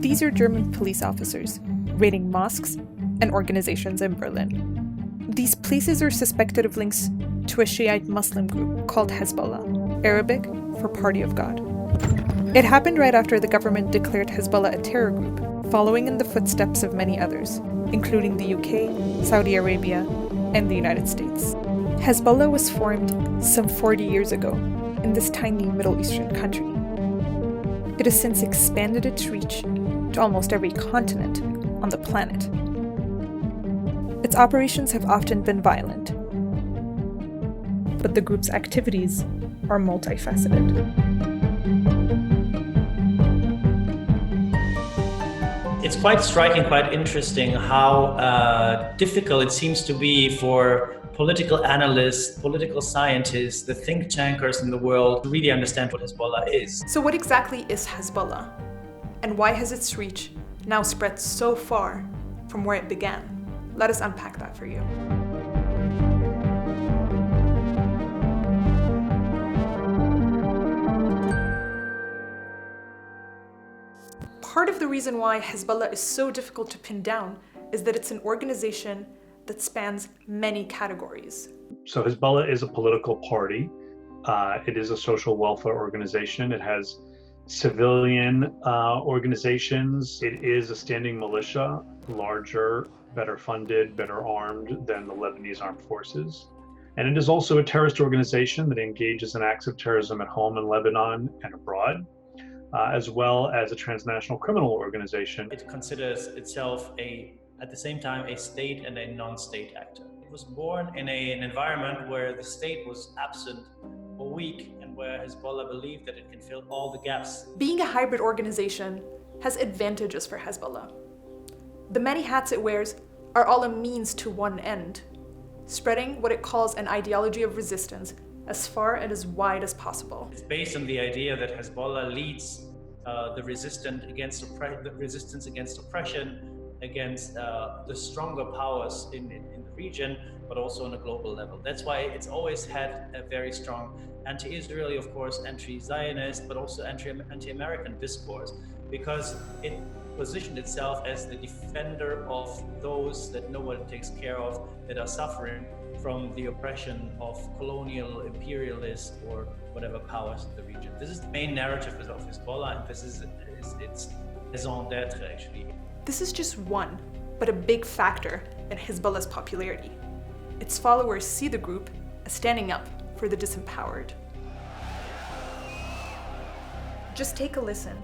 These are German police officers raiding mosques and organizations in Berlin. These places are suspected of links to a Shiite Muslim group called Hezbollah, Arabic for Party of God. It happened right after the government declared Hezbollah a terror group, following in the footsteps of many others, including the UK, Saudi Arabia, and the United States. Hezbollah was formed some 40 years ago in this tiny Middle Eastern country. It has since expanded its reach to almost every continent on the planet. Its operations have often been violent, but the group's activities are multifaceted. It's quite striking, quite interesting how difficult it seems to be for political analysts, political scientists, the think tankers in the world to really understand what Hezbollah is. So what exactly is Hezbollah? And why has its reach now spread so far from where it began? Let us unpack that for you. Part of the reason why Hezbollah is so difficult to pin down is that it's an organization that spans many categories. So Hezbollah is a political party. It is a social welfare organization. It has civilian organizations. It is a standing militia, larger, better funded, better armed than the Lebanese armed forces. And it is also a terrorist organization that engages in acts of terrorism at home in Lebanon and abroad, as well as a transnational criminal organization. It considers itself at the same time a state and a non-state actor. It was born in an environment where the state was absent or weak, and where Hezbollah believed that it can fill all the gaps. Being a hybrid organization has advantages for Hezbollah. The many hats it wears are all a means to one end, spreading what it calls an ideology of resistance as far and as wide as possible. It's based on the idea that Hezbollah leads the resistance against oppression, against the stronger powers in the region, but also on a global level. That's why it's always had a very strong anti-Israeli, of course, anti-Zionist, but also anti-American discourse, because it positioned itself as the defender of those that no one takes care of, that are suffering from the oppression of colonial, imperialist, or whatever powers in the region. This is the main narrative of Hezbollah, and this is its raison d'etre, actually. This is just one, but a big factor in Hezbollah's popularity. Its followers see the group as standing up for the disempowered. Just take a listen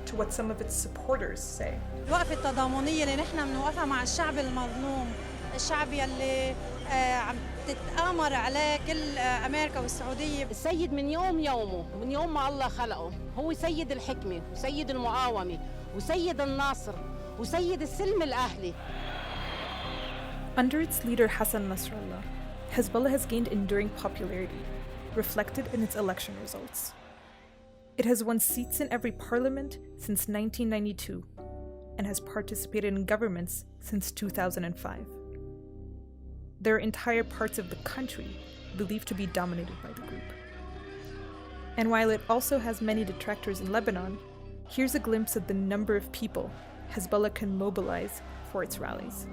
to what some of its supporters say. الوقفة التضامنية اللي نحن بنوقفها مع الشعب المظلوم، الشعب يلي عم تتآمر عليه كل أمريكا والسعودية. السيد من يومه من يوم ما الله خلقه هو سيد الحكمة وسيد المقاومة وسيد الناصر وسيد السلم الأهلي. Under its leader Hassan Nasrallah, Hezbollah has gained enduring popularity, reflected in its election results. It has won seats in every parliament since 1992 and has participated in governments since 2005. There are entire parts of the country believed to be dominated by the group. And while it also has many detractors in Lebanon, here's a glimpse of the number of people Hezbollah can mobilize for its rallies.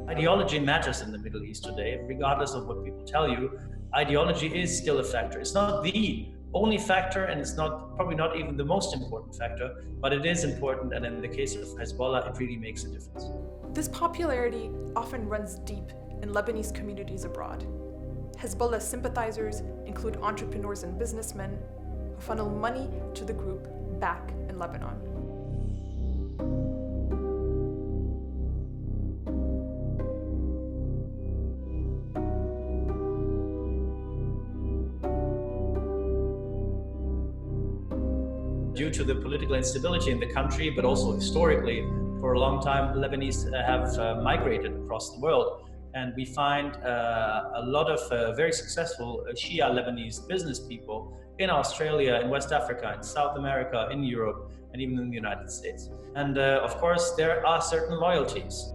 Ideology matters in the Middle East today, regardless of what people tell you. Ideology is still a factor. It's not the only factor, and it's probably not even the most important factor, but it is important, and in the case of Hezbollah, it really makes a difference. This popularity often runs deep in Lebanese communities abroad. Hezbollah sympathizers include entrepreneurs and businessmen who funnel money to the group back in Lebanon. Due to the political instability in the country, but also historically, for a long time, Lebanese have migrated across the world. And we find a lot of very successful Shia Lebanese business people in Australia, in West Africa, in South America, in Europe, and even in the United States. And of course, there are certain loyalties.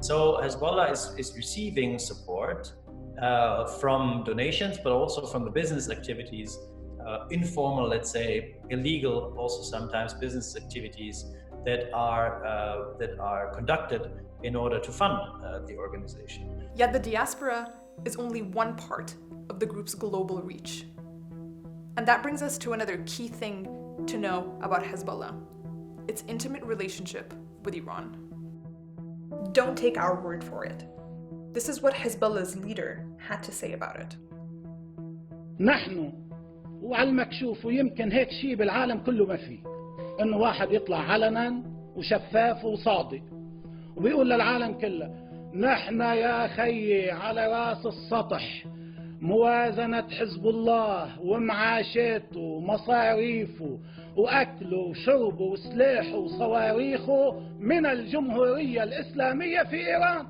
So Hezbollah is receiving support from donations, but also from the business activities, informal, let's say, illegal, also sometimes business activities that are conducted in order to fund the organization. Yet the diaspora is only one part of the group's global reach. And that brings us to another key thing to know about Hezbollah: its intimate relationship with Iran. Don't take our word for it. This is what Hezbollah's leader had to say about it. نحن وعلى المكشوف ويمكن هيك شيء بالعالم كله ما فيه انه واحد يطلع علنا وشفاف وصادق وبيقول للعالم كله نحن يا خيي على راس السطح موازنة حزب الله ومعاشاته ومصاريفه وأكله وشربه وسلاحه وصواريخه من الجمهورية الإسلامية في إيران.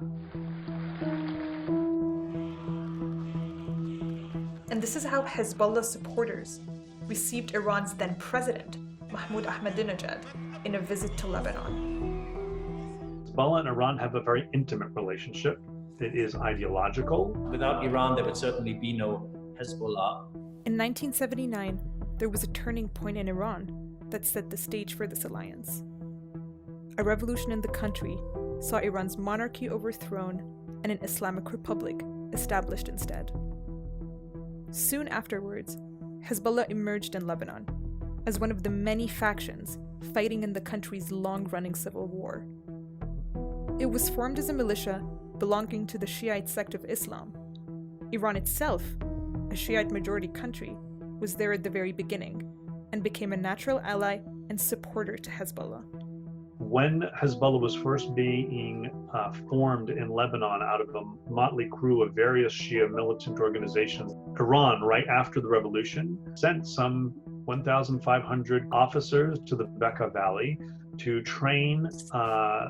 And this is how Hezbollah supporters received Iran's then president, Mahmoud Ahmadinejad, in a visit to Lebanon. Hezbollah and Iran have a very intimate relationship. It is ideological. Without Iran, there would certainly be no Hezbollah. In 1979, there was a turning point in Iran that set the stage for this alliance. A revolution in the country saw Iran's monarchy overthrown and an Islamic republic established instead. Soon afterwards, Hezbollah emerged in Lebanon as one of the many factions fighting in the country's long-running civil war. It was formed as a militia belonging to the Shiite sect of Islam. Iran itself, a Shiite majority country, was there at the very beginning and became a natural ally and supporter to Hezbollah. When Hezbollah was first being formed in Lebanon out of a motley crew of various Shia militant organizations, Iran, right after the revolution, sent some 1,500 officers to the Bekaa Valley to train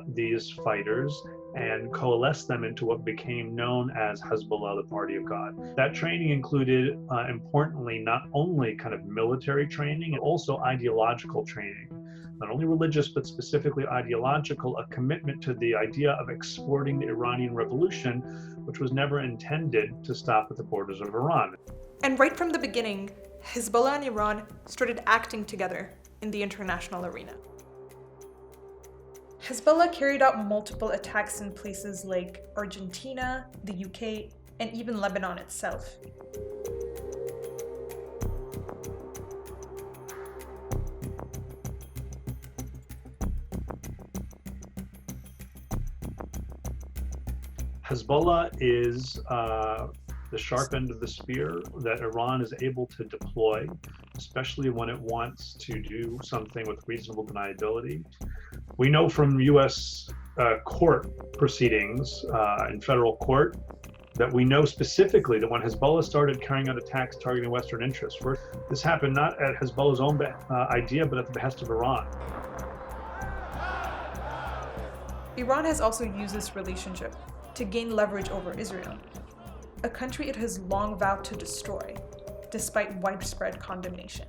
these fighters and coalesce them into what became known as Hezbollah, the Party of God. That training included, importantly, not only kind of military training, also ideological training. Not only religious, but specifically ideological, a commitment to the idea of exporting the Iranian Revolution, which was never intended to stop at the borders of Iran. And right from the beginning, Hezbollah and Iran started acting together in the international arena. Hezbollah carried out multiple attacks in places like Argentina, the UK, and even Lebanon itself. Hezbollah is the sharp end of the spear that Iran is able to deploy, especially when it wants to do something with reasonable deniability. We know from U.S. Court proceedings in federal court that we know specifically that when Hezbollah started carrying out attacks targeting Western interests, first, this happened not at Hezbollah's own idea, but at the behest of Iran. Iran has also used this relationship to gain leverage over Israel, a country it has long vowed to destroy, despite widespread condemnation.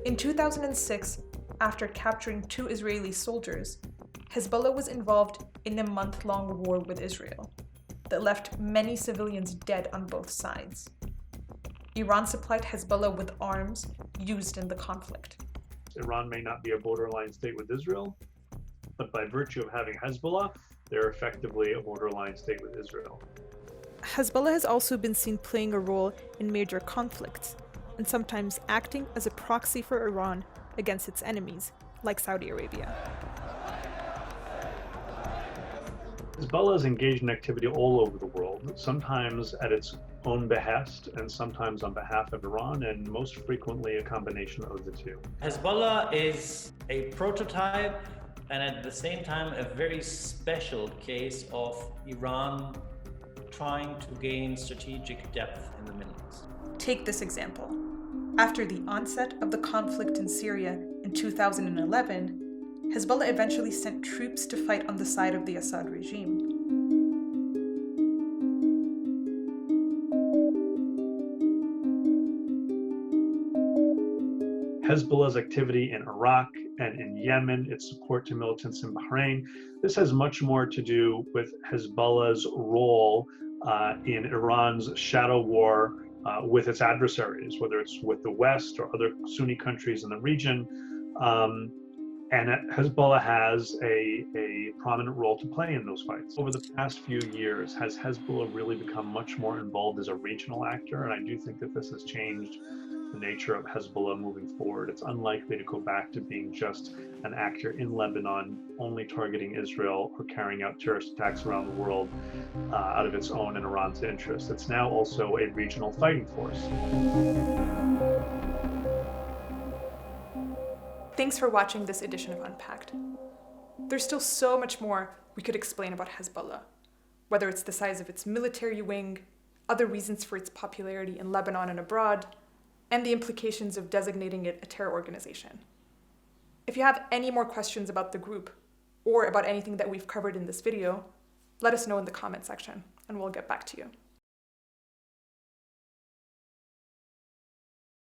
In 2006, after capturing 2 Israeli soldiers, Hezbollah was involved in a month-long war with Israel that left many civilians dead on both sides. Iran supplied Hezbollah with arms used in the conflict. Iran may not be a borderline state with Israel, but by virtue of having Hezbollah, they're effectively a borderline state with Israel. Hezbollah has also been seen playing a role in major conflicts, and sometimes acting as a proxy for Iran against its enemies, like Saudi Arabia. Hezbollah is engaged in activity all over the world, sometimes at its own behest and sometimes on behalf of Iran, and most frequently a combination of the two. Hezbollah is a prototype and at the same time a very special case of Iran trying to gain strategic depth in the Middle East. Take this example. After the onset of the conflict in Syria in 2011, Hezbollah eventually sent troops to fight on the side of the Assad regime. Hezbollah's activity in Iraq and in Yemen, its support to militants in Bahrain. This has much more to do with Hezbollah's role in Iran's shadow war with its adversaries, whether it's with the West or other Sunni countries in the region. And Hezbollah has a prominent role to play in those fights. Over the past few years, has Hezbollah really become much more involved as a regional actor? And I do think that this has changed the nature of Hezbollah moving forward. It's unlikely to go back to being just an actor in Lebanon, only targeting Israel or carrying out terrorist attacks around the world out of its own and Iran's interest. It's now also a regional fighting force. Thanks for watching this edition of Unpacked. There's still so much more we could explain about Hezbollah, whether it's the size of its military wing, other reasons for its popularity in Lebanon and abroad, and the implications of designating it a terror organization. If you have any more questions about the group, or about anything that we've covered in this video, let us know in the comment section, and we'll get back to you.